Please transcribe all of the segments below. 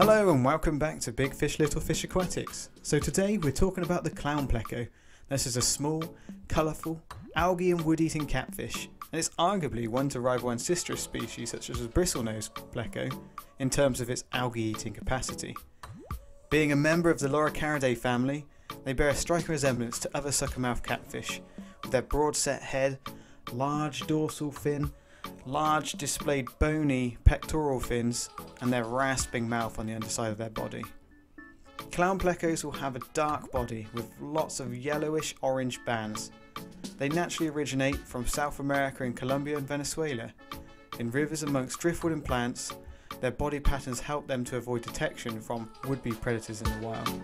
Hello and welcome back to Big Fish Little Fish Aquatics. So today we're talking about the Clown Pleco. This is a small, colourful, algae and wood eating catfish, and it's arguably one to rival ancestral species such as the bristlenose pleco in terms of its algae eating capacity. Being a member of the loricariid family, they bear a striking resemblance to other suckermouth catfish with their broad set head, large dorsal fin, large displayed bony pectoral fins and their rasping mouth on the underside of their body. Clown plecos will have a dark body with lots of yellowish orange bands. They naturally originate from South America in Colombia and Venezuela. In rivers amongst driftwood and plants, their body patterns help them to avoid detection from would-be predators in the wild.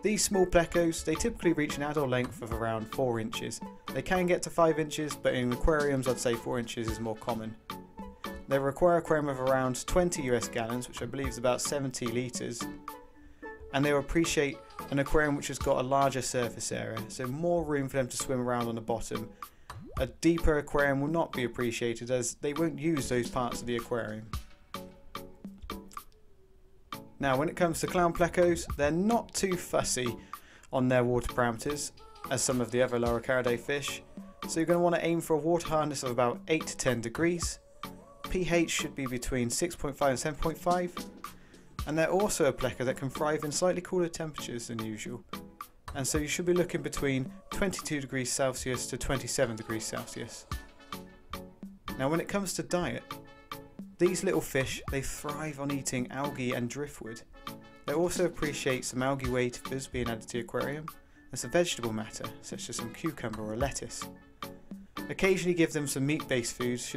These small plecos, they typically reach an adult length of around 4 inches. They can get to 5 inches, but in aquariums I'd say 4 inches is more common. They require an aquarium of around 20 US gallons, which I believe is about 70 litres. And they will appreciate an aquarium which has got a larger surface area, so more room for them to swim around on the bottom. A deeper aquarium will not be appreciated as they won't use those parts of the aquarium. Now when it comes to clown plecos, they're not too fussy on their water parameters as some of the other loricariid fish, so you're going to want to aim for a water hardness of about 8 to 10 degrees. pH should be between 6.5 and 7.5, and they're also a pleco that can thrive in slightly cooler temperatures than usual, and so you should be looking between 22 degrees Celsius to 27 degrees Celsius. Now when it comes to diet, these little fish, they thrive on eating algae and driftwood. They also appreciate some algae wafers being added to the aquarium and some vegetable matter such as some cucumber or lettuce. Occasionally give them some meat-based foods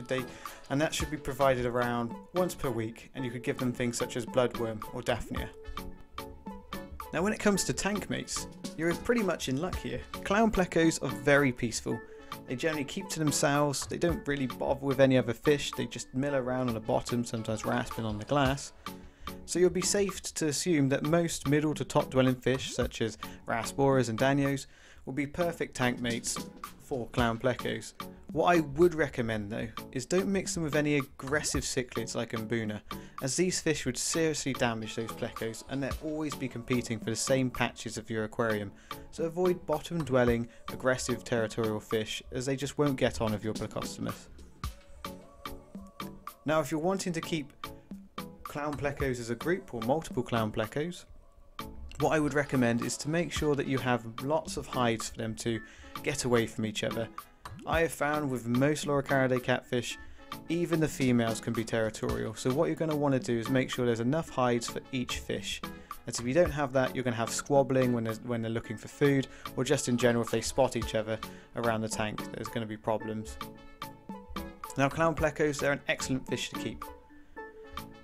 and that should be provided around once per week, and you could give them things such as bloodworm or daphnia. Now when it comes to tankmates, you're pretty much in luck here. Clown plecos are very peaceful. They generally keep to themselves, they don't really bother with any other fish, they just mill around on the bottom, sometimes rasping on the glass. So you'll be safe to assume that most middle to top dwelling fish such as rasboras and danios will be perfect tank mates for clown plecos. What I would recommend though is don't mix them with any aggressive cichlids like mbuna, as these fish would seriously damage those plecos and they'll always be competing for the same patches of your aquarium, so avoid bottom dwelling aggressive territorial fish as they just won't get on with your Plecostomus. Now if you're wanting to keep clown plecos as a group or multiple clown plecos, what I would recommend is to make sure that you have lots of hides for them to get away from each other. I have found with most loricariid catfish, even the females can be territorial, so what you're going to want to do is make sure there's enough hides for each fish. And if you don't have that, you're going to have squabbling when they're looking for food, or just in general if they spot each other around the tank, there's going to be problems. Now clown plecos, they're an excellent fish to keep.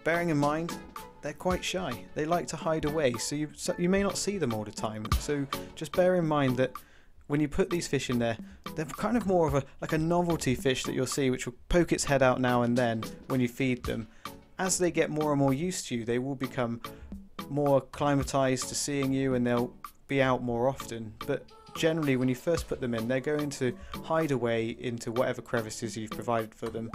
Bearing in mind, they're quite shy. They like to hide away, so you may not see them all the time. So just bear in mind that when you put these fish in there, they're kind of more of a novelty fish that you'll see, which will poke its head out now and then when you feed them. As they get more and more used to you, they will become more acclimatized to seeing you and they'll be out more often. But generally when you first put them in, they're going to hide away into whatever crevices you've provided for them,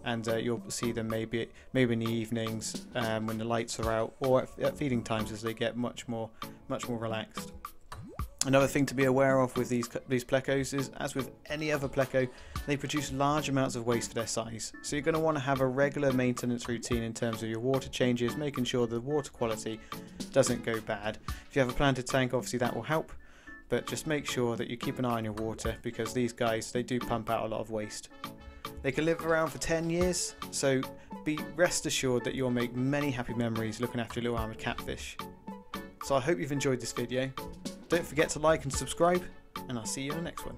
and you'll see them maybe in the evenings when the lights are out, or at feeding times as they get much more relaxed. Another thing to be aware of with these plecos is, as with any other pleco, they produce large amounts of waste for their size. So you're going to want to have a regular maintenance routine in terms of your water changes, making sure the water quality doesn't go bad. If you have a planted tank, obviously that will help, but just make sure that you keep an eye on your water, because these guys, they do pump out a lot of waste. They can live around for 10 years, so rest assured that you'll make many happy memories looking after your little armoured catfish. So I hope you've enjoyed this video. Don't forget to like and subscribe, and I'll see you in the next one.